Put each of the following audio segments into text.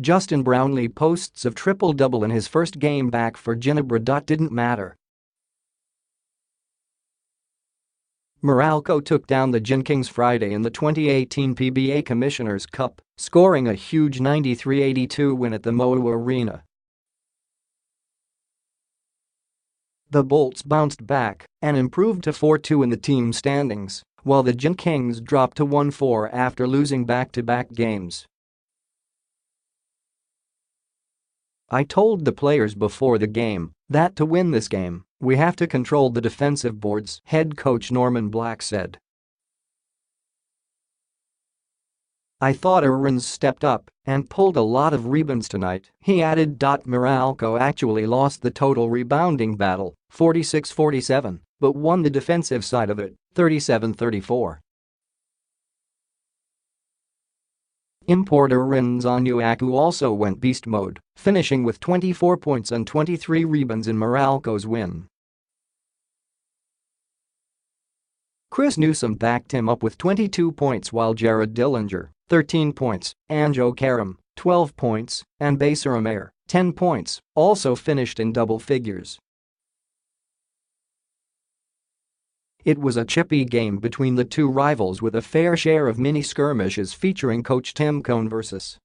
Justin Brownlee posts of triple-double in his first game back for Ginebra. Didn't matter. Meralco took down the Gin Kings Friday in the 2018 PBA Commissioner's Cup, scoring a huge 93-82 win at the MOA Arena. The Bolts bounced back and improved to 4-2 in the team standings, while the Gin Kings dropped to 1-4 after losing back-to-back games. "I told the players before the game that to win this game, we have to control the defensive boards," head coach Norman Black said. "I thought Arinze stepped up and pulled a lot of rebounds tonight," he added. Meralco actually lost the total rebounding battle, 46-47, but won the defensive side of it, 37-34. Importer Arinze Onuaku also went beast mode, finishing with 24 points and 23 rebounds in Meralco's win. Chris Newsome backed him up with 22 points while Jared Dillinger, 13 points, Anjo Caram, 12 points, and Baser Amer, 10 points, also finished in double figures. It was a chippy game between the two rivals with a fair share of mini-skirmishes featuring Coach Tim Cohn vs.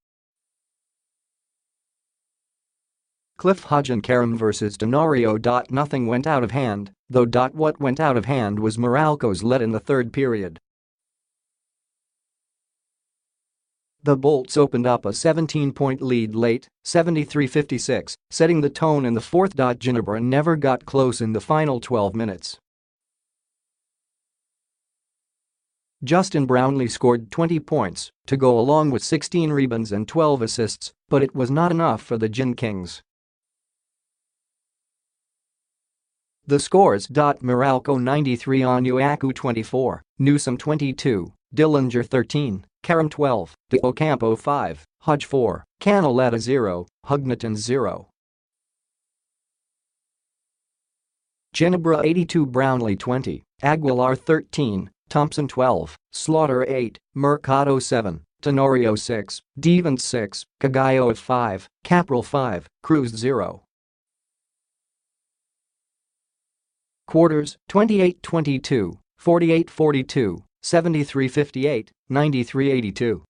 Cliff Hodge and Caram vs. Tenorio. Nothing went out of hand, though. What went out of hand was Meralco's lead in the third period. The Bolts opened up a 17-point lead late, 73-56, setting the tone in the fourth. Ginebra never got close in the final 12 minutes. Justin Brownlee scored 20 points to go along with 16 rebounds and 12 assists, but it was not enough for the Gin Kings. The scores. Meralco 93, Onuaku 24, Newsome 22, Dillinger 13, Caram 12, De Ocampo 5, Hodge 4, Canaleta 0, Hugneton 0. Ginebra 82, Brownlee 20, Aguilar 13, Thompson 12, Slaughter 8, Mercado 7, Tenorio 6, Devon 6, Cagallo 5, Capral 5, Cruz 0. Quarters: 28-22, 48-42, 73-58, 93-82.